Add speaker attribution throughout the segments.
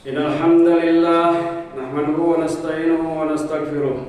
Speaker 1: Innal hamdalillah nahmaduhu wa nasta'inuhu wa nastaghfiruh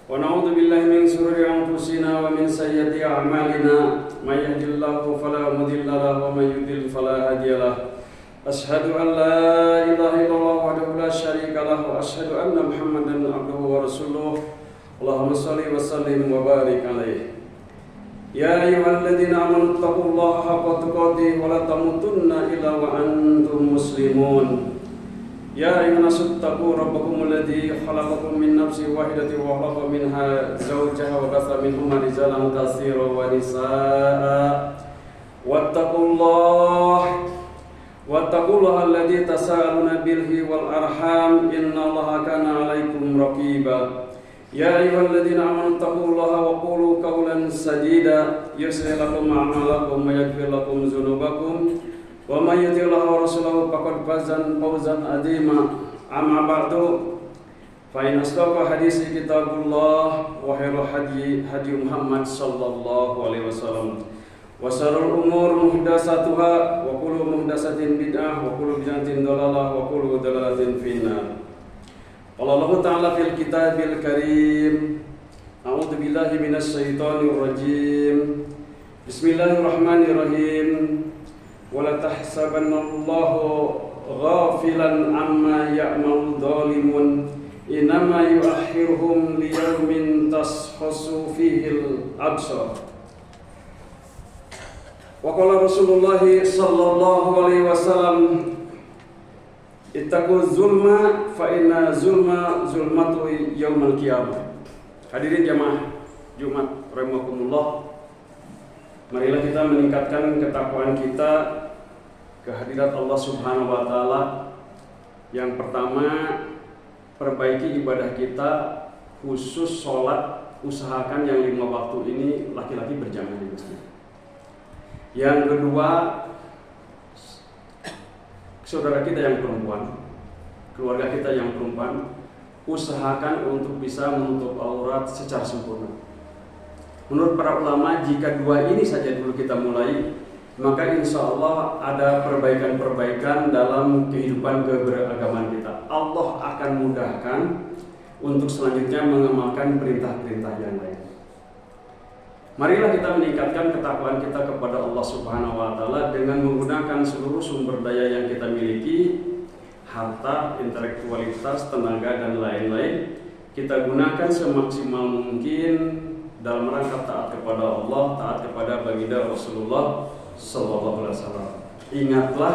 Speaker 1: wa na'udzu billahi min shururi anfusina wa min sayyiati a'malina may yahdihillahu fala mudilla lahu wa may yudlil fala hadiya lahu. Asyhadu an la ilaha illallah wahdahu la syarika lahu wa asyhadu anna Muhammadan abduhu wa rasuluh. Allahumma shalli wa sallim wa barik alaihi. Ya ayyuhalladzina amanu taqullaha haqqa tuqatih wa la tamutunna illa wa antum muslimun. Ya ayyuhannasu taqu rabbakum alladzi khalaqakum min nafsin wahidatin wa khalaqa minha zawjaha wa batha minhuma rijalan katsiran wa nisaa'a. Wattaqullaha alladzi tasaaluna bihi wal arham innallaha kana 'alaikum raqiba. Ya ayyuhalladzina amanu taqullaha wa qulu qawlan sadida yuslih lakum a'malakum wa yaghfir lakum dzunubakum. Wa may yuti'illah wa rasulahu faqad faza fawzan 'azima. Amma ba'du, fa in asdaqal hadits kitabullah wa khairul hadi Muhammad sallallahu alaihi wasallam. Wa syarrul umur muhdatsatuha wa kullu muhdatsatin bid'ah wa kullu bid'atin dhalalah wa kullu dhalalatin finnar. Qala Allah ta'ala fil kitabil karim. A'udzu billahi minasy syaithanir rajim. Bismillahirrahmanirrahim. Wala tahsabanallahu ghafilan amma ya'malu dhalimun innama yu'akhiruhum liyawmin tashkhasu fihil absar. Wa qala Rasulullah sallallahu alaihi wasallam ittaqu zulma fa inna zulma zulmatu yaumil qiyamah. Hadirin jamaah Jumat rahimakumullah, marilah kita meningkatkan ketakwaan kita kehadirat Allah Subhanahu wa taala. Yang pertama, perbaiki ibadah kita, khusus sholat, usahakan yang 5 waktu ini laki-laki berjamaah di masjid. Yang kedua, saudara kita yang perempuan, keluarga kita yang perempuan, usahakan untuk bisa menutup aurat secara sempurna. Menurut para ulama, jika 2 ini saja dulu kita mulai, maka insya Allah ada perbaikan-perbaikan dalam kehidupan keberagaman kita. Allah akan mudahkan untuk selanjutnya mengamalkan perintah-perintah yang lain. Marilah kita meningkatkan ketakwaan kita kepada Allah Subhanahu wa taala dengan menggunakan seluruh sumber daya yang kita miliki, harta, intelektualitas, tenaga dan lain-lain. Kita gunakan semaksimal mungkin dalam rangka taat kepada Allah, taat kepada baginda Rasulullah sallallahu alaihi wasallam. Ingatlah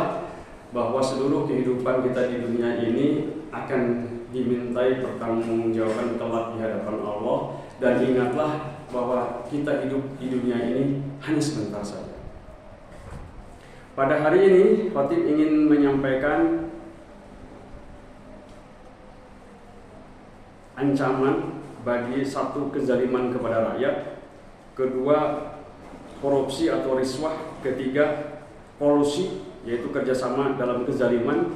Speaker 1: bahwa seluruh kehidupan kita di dunia ini akan dimintai pertanggungjawaban kelak di hadapan Allah, dan ingatlah bahwa kita hidup di dunia ini hanya sebentar saja. Pada hari ini khatib ingin menyampaikan ancaman bagi satu, kezaliman kepada rakyat, kedua korupsi atau riswah, ketiga kolusi yaitu kerjasama dalam kezaliman,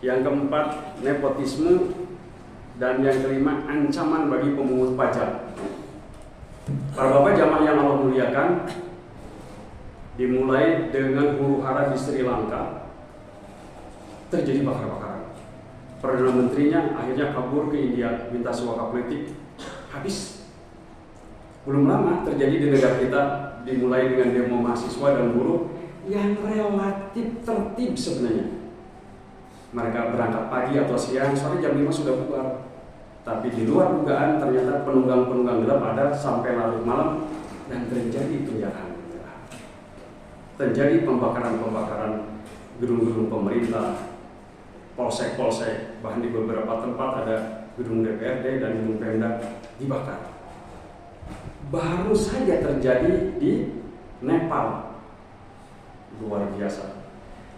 Speaker 1: yang keempat nepotisme, dan yang kelima ancaman bagi pemungut pajak. Para bapak jamaah yang Allah muliakan, dimulai dengan huru hara di Sri Lanka terjadi bakar-bakaran. Perdana Menterinya akhirnya kabur ke India minta suaka politik, habis. Belum lama terjadi di negara kita, dimulai dengan demo mahasiswa dan buruh yang relatif tertib sebenarnya. Mereka berangkat pagi atau siang, sore jam 5 sudah bubar. Tapi di luar dugaan ternyata penunggang-penunggang gelap ada sampai larut malam, dan terjadi penjarahan. Terjadi pembakaran-pembakaran gedung-gedung pemerintah, polsek-polsek, bahkan di beberapa tempat ada gedung DPRD dan gedung Pemda dibakar. Baru saja terjadi di Nepal, luar biasa.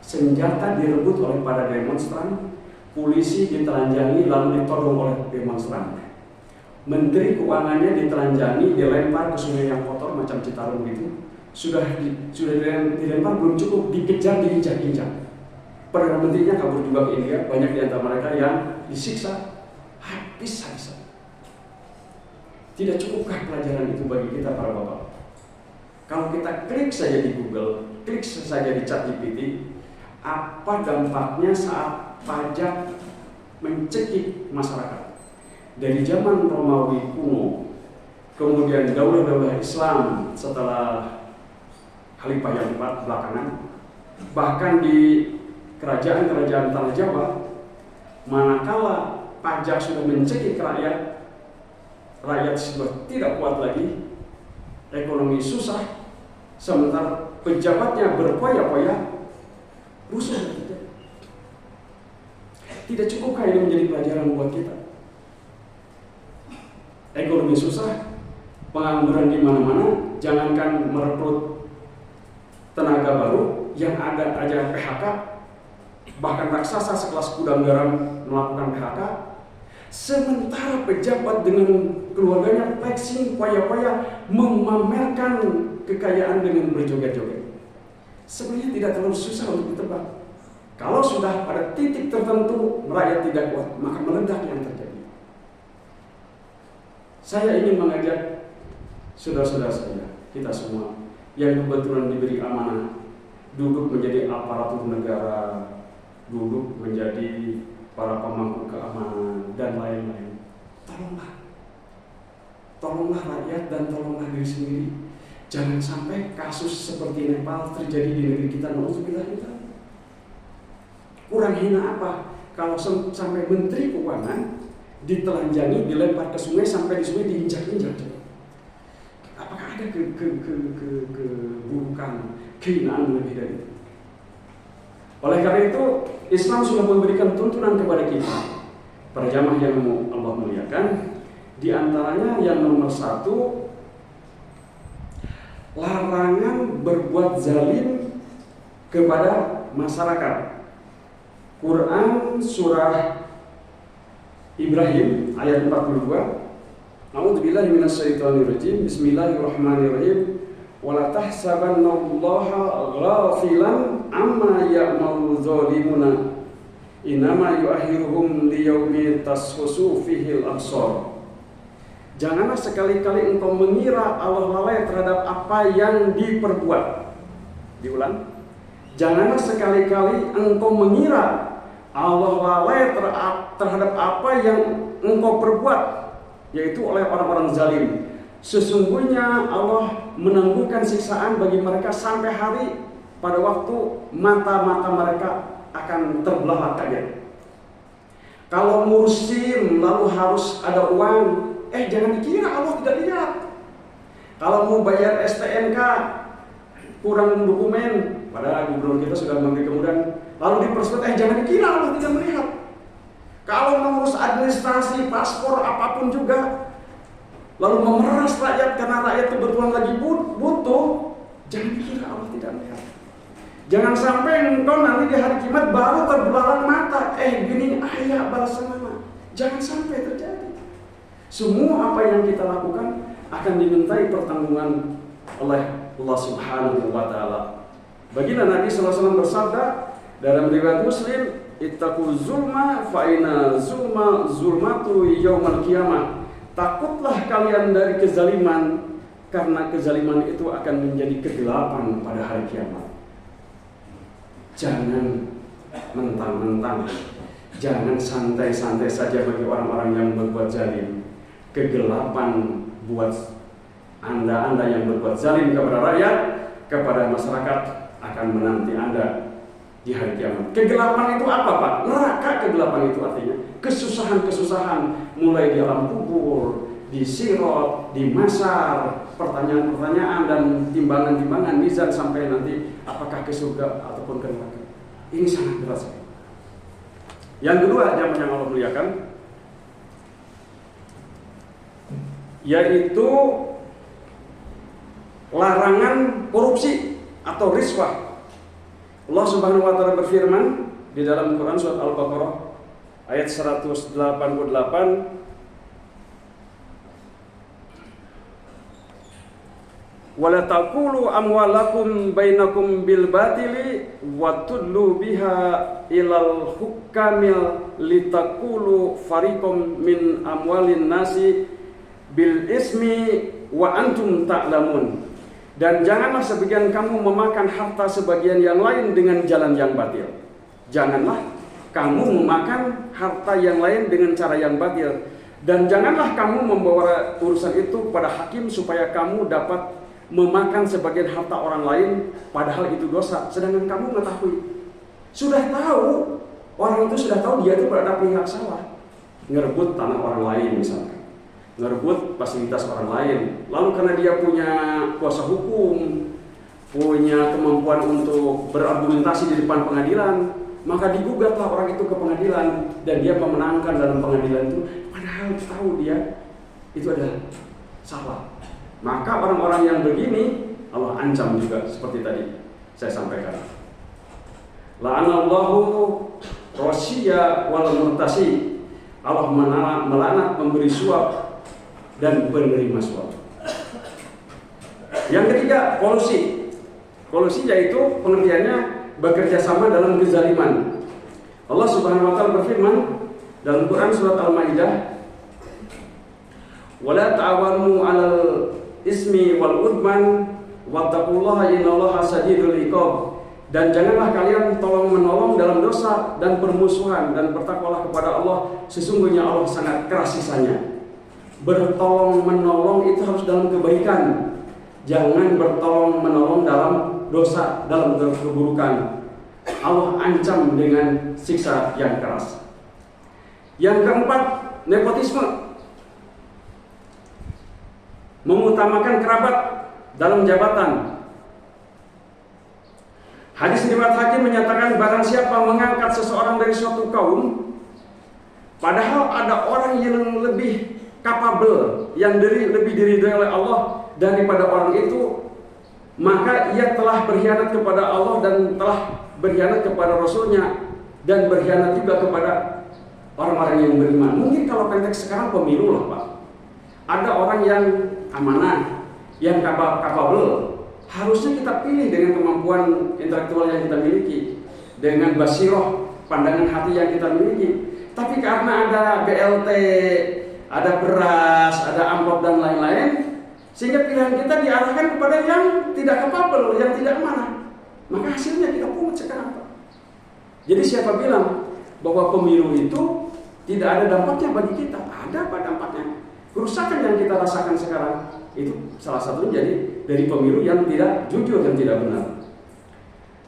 Speaker 1: Senjata direbut oleh para demonstran, polisi ditelanjangi lalu ditodong oleh demonstran. Menteri keuangannya ditelanjangi, dilempar ke sungai yang kotor macam Citarum gitu. Sudah dilempar belum cukup, dikejar, diinjak-injak. Perdana Menterinya kabur juga ke India. Banyak di antara mereka yang disiksa habis-habisan. Tidak cukupkah pelajaran itu bagi kita para bapak? Kalau kita klik saja di Google, klik saja di ChatGPT, apa dampaknya saat pajak mencekik masyarakat. Dari zaman Romawi kuno, kemudian daulah-daulah Islam setelah Khalifah yang 4 belakangan, bahkan di kerajaan-kerajaan Tanah Jawa, manakala pajak sudah mencekik rakyat, rakyat sudah tidak kuat lagi, ekonomi susah, sementara pejabatnya berpoya-poya, rusuh. Tidak cukupkah ini menjadi pelajaran buat kita? Ekonomi susah, pengangguran di mana-mana, jangankan merekrut tenaga baru, yang ada aja PHK, bahkan raksasa sekelas Gudang Garam melakukan PHK. Sementara pejabat dengan keluarganya flexing, poya-poya, memamerkan kekayaan dengan berjoget-joget. Sebenarnya tidak terlalu susah untuk ditebak. Kalau sudah pada titik tertentu rakyat tidak kuat, maka meledak yang terjadi. Saya ingin mengajak saudara-saudara saya, kita semua yang kebetulan diberi amanah, duduk menjadi aparatur negara, duduk menjadi para pemangku keamanan, dan lain-lain. Tolonglah rakyat dan tolonglah diri sendiri. Jangan sampai kasus seperti Nepal terjadi di negeri kita. Nauzubillah kita. Kurang hina apa kalau sampai Menteri Keuangan ditelanjangi, dilempar ke sungai, sampai di sungai diinjak-injak. Apakah ada keburukan, kehinaan lebih dari itu? Oleh karena itu, Islam sudah memberikan tuntunan kepada kita, para jamaah yang Allah muliakan. Di antaranya yang nomor 1, larangan berbuat zalim kepada masyarakat. Quran surah Ibrahim ayat 42. A'udzubillahi minasyaitonirrajim. Bismillahirrahmanirrahim. Wala tahsabannallaha ghafilan amma ya'malu zalimuna. Innama yu'akhiruhum liyaumin tashkhasu fihi al-absar. Janganlah sekali-kali engkau mengira Allah lalai terhadap apa yang diperbuat. Diulang. Janganlah sekali-kali engkau mengira Allah lalai terhadap apa yang engkau perbuat, yaitu oleh orang-orang zalim. Sesungguhnya Allah menangguhkan siksaan bagi mereka sampai hari pada waktu mata-mata mereka akan terbelah kaget. Kalau musim lalu harus ada uang, jangan dikira Allah tidak lihat. Kalau mau bayar STNK kurang dokumen, padahal gubernur kita sudah memberi kemudahan, lalu dipersulit, jangan dikira Allah tidak melihat. Kalau mengurus administrasi, paspor, apapun juga, lalu memeras rakyat karena rakyat kebetulan lagi butuh, jangan dikira Allah tidak melihat. Jangan sampai engkau nanti di hari kiamat baru terbelalang mata, gini ayah balasan mana. Jangan sampai terjadi. Semua apa yang kita lakukan akan dimintai pertanggungan oleh Allah Subhanahu wa Ta'ala. Baginda Nabi SAW bersabda dalam riwayat Muslim, ittaqu zulma fa inna zulma zulmatu yaumal qiyamah. Takutlah kalian dari kezaliman, karena kezaliman itu akan menjadi kegelapan pada hari kiamat. Jangan mentang-mentang, jangan santai-santai saja bagi orang-orang yang berbuat zalim. Kegelapan buat Anda yang berbuat zalim kepada rakyat, kepada masyarakat, akan menanti Anda di hari kiamat. Kegelapan itu apa, Pak? Neraka. Kegelapan itu artinya kesusahan-kesusahan, mulai di alam kubur, di sirat, di mahsyar, pertanyaan-pertanyaan dan timbangan-timbangan mizan sampai nanti apakah ke surga ataupun ke neraka. Ini sangat berat sekali. Yang kedua, jamaah yang Allah muliakan, yaitu larangan korupsi atau riswah. Allah Subhanahu wa Ta'ala berfirman di dalam Quran surat Al-Baqarah ayat 188, wala taqulu amwalakum bainakum bil batili wa tudlu biha ilal hukamil litaqulu fariqum min amwalin nasi bil ismi wa antum ta'lamun. Dan janganlah sebagian kamu memakan harta sebagian yang lain dengan jalan yang batil. Janganlah kamu memakan harta yang lain dengan cara yang batil. Dan janganlah kamu membawa urusan itu pada hakim supaya kamu dapat memakan sebagian harta orang lain padahal itu dosa. Sedangkan kamu mengetahui, sudah tahu, orang itu sudah tahu dia itu berada pihak salah. Ngerebut tanah orang lain misalkan, ngerebut fasilitas orang lain. Lalu karena dia punya kuasa hukum, punya kemampuan untuk berargumentasi di depan pengadilan, maka digugatlah orang itu ke pengadilan dan dia memenangkan dalam pengadilan itu, padahal tahu dia itu adalah salah. Maka orang-orang yang begini Allah ancam juga seperti tadi saya sampaikan. La'anallahu rasiya wal murtasi. Allah melaknat pemberi suap dan penerima suap. Yang ketiga, kolusi. Kolusi yaitu pengertiannya bekerja sama dalam kezaliman. Allah Subhanahu wa taala berfirman dalam Quran surat Al-Maidah, "Wala ta'awanu 'alal ismi wal udman wattaqullaha innallaha shadidul iqab." Dan janganlah kalian tolong-menolong dalam dosa dan permusuhan, dan bertakwalah kepada Allah, sesungguhnya Allah sangat keras sisanya. Bertolong-menolong itu harus dalam kebaikan. Jangan bertolong-menolong dalam dosa, dalam keburukan. Allah ancam dengan siksa yang keras. Yang keempat, nepotisme. Mengutamakan kerabat dalam jabatan. Hadis riwayat Hakim menyatakan, barang siapa mengangkat seseorang dari suatu kaum, padahal ada orang yang lebih kapabel, yang lebih diridhoi oleh Allah daripada orang itu, maka ia telah berkhianat kepada Allah dan telah berkhianat kepada Rasulnya, dan berkhianat juga kepada orang-orang yang beriman. Mungkin kalau konteks sekarang pemilu lah Pak, ada orang yang amanah, yang kapabel, harusnya kita pilih dengan kemampuan intelektual yang kita miliki, dengan basiroh, pandangan hati yang kita miliki. Tapi karena ada BLT, ada beras, ada amplop dan lain-lain, sehingga pilihan kita diarahkan kepada yang tidak kapabel, yang tidak amanah. Maka hasilnya kita pungut sekarang. Jadi siapa bilang bahwa pemilu itu tidak ada dampaknya bagi kita? Ada apa dampaknya? Kerusakan yang kita rasakan sekarang itu salah satunya jadi dari pemilu yang tidak jujur dan tidak benar.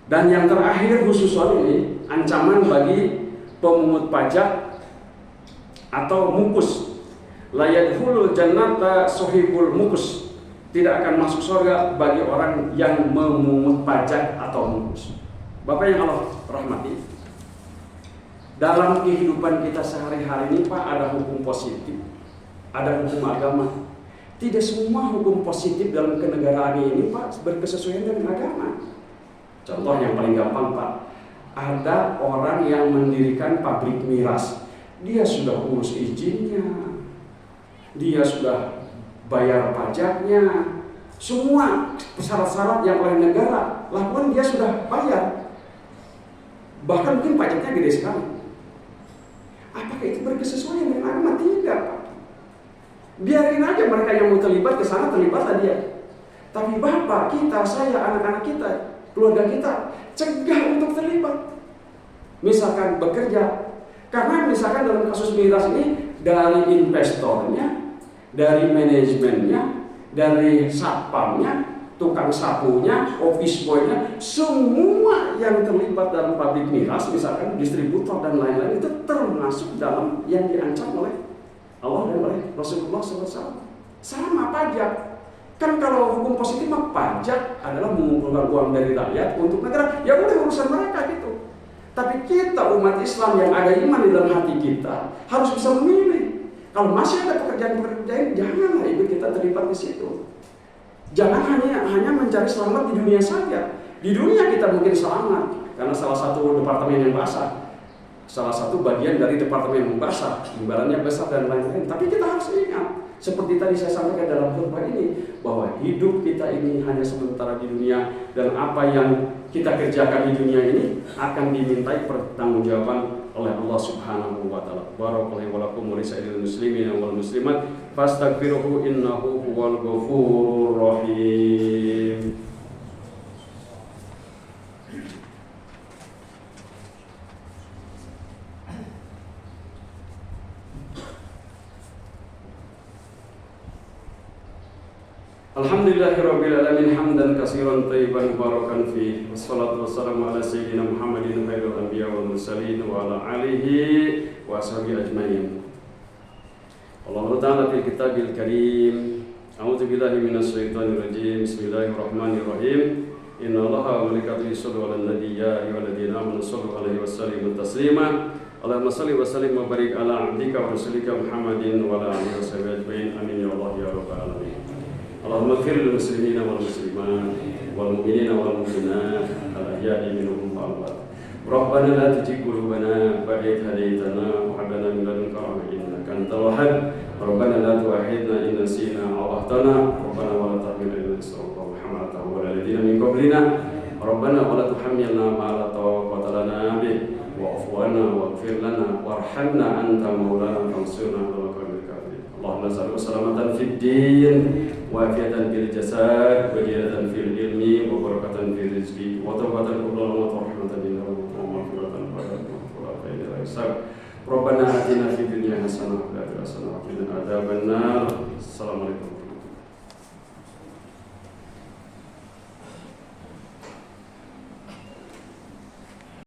Speaker 1: Dan yang terakhir khusus soal ini, ancaman bagi pemungut pajak atau mukus. La yadkhulul jannata sahibul mukus. Tidak akan masuk surga bagi orang yang memungut pajak atau mukus. Bapak yang Allah rahmati, dalam kehidupan kita sehari-hari ini Pak, ada hukum positif, ada hukum agama. Tidak semua hukum positif dalam kenegaraan ini Pak berkesesuaian dengan agama. Contoh yang paling gampang Pak, ada orang yang mendirikan pabrik miras. Dia sudah urus izinnya, dia sudah bayar pajaknya, semua syarat-syarat yang oleh negara lakukan dia sudah bayar. Bahkan mungkin pajaknya gede sekali. Apakah itu berkesesuaian dengan agama? Tidak Pak. Biarin aja mereka yang mau terlibat ke sana, terlibatlah dia. Tapi bapak kita, saya, anak-anak kita, keluarga kita, cegah untuk terlibat. Misalkan bekerja, karena misalkan dalam kasus miras ini, dari investornya, dari manajemennya, dari satpamnya, tukang sapunya, office boy-nya, semua yang terlibat dalam pabrik miras, misalkan distributor dan lain-lain, itu termasuk dalam yang diancam oleh Allah dan oleh Rasulullah SAW. Sama pajak. Kan kalau hukum positif mah pajak adalah mengumpulkan uang dari rakyat untuk negara. Ya udah urusan mereka gitu. Tapi kita umat Islam yang ada iman di dalam hati kita harus bisa memilih. Kalau masih ada pekerjaan-pekerjaan, janganlah ikut kita terlibat di situ. Jangan hanya mencari selamat di dunia saja. Di dunia kita mungkin selamat karena salah satu departemen yang basah, salah satu bagian dari departemen yang basah, imbalannya besar dan lain-lain. Tapi kita harus ingat, seperti tadi saya sampaikan dalam khutbah ini, bahwa hidup kita ini hanya sementara di dunia, dan apa yang kita kerjakan di dunia ini akan dimintai pertanggungjawaban oleh Allah Subhanahu wa taala. Barakallahu walakum wa lisa'il muslimin wal muslimat fastaghfiruhu innahu huwal ghafurur rahim. Alhamdulillahirabbil alamin hamdan katsiran thayyiban mubarakan fi wassalatu wassalamu ala sayyidina Muhammadin khairil anbiya wal mursalin wa ala alihi wa ashabihi ajmain. Allah Ta'ala fil kitabil karim. A'udzu billahi minasy syaithanir rajim. Bismillahirrahmanirrahim. Innallaha wa malaikatahu yusholluna 'alan nabiy ya ayyuhalladzina amanu shallu 'alaihi wa sallimu taslima. Allahumma shalli wa sallim wa barik ala 'abdika wa rasulika Muhammadin wa ala alihi wa sahbihi ajmain. Amin ya Allah ya rabbal alamin. Allahumma ighfir lil muslimina wal muslimat wal mu'minina wal mu'minat al ahya'i minhum wal amwat. Rabbana la tuzigh qulubana ba'da idh hadaytana wa hab lana min ladunka rahmatan innaka antal wahhab. Rabbana la tu'akhidhna in nasina aw akhtana. Rabbana wa la tahmil 'alaina isran kama hamaltahu 'alal ladzina min qablina. Rabbana wa la tuhammilna ma la taqata lana bih wa'fu 'anna waghfir lana warhamna anta maulana fansurna 'alal qawmil kafirin. Allahumma salli salamatan fid din wa afiyatan fil jasad wa jihatan fil ilmi wa barakatan fil rizqi wa tawbatan qabla wa rahmatan inna wa maghfiratan wa khairan hisab. Rabbana atina fid dunya hasanah wa fil akhirati hasanah wa qina adzabannar. Assalamualaikum.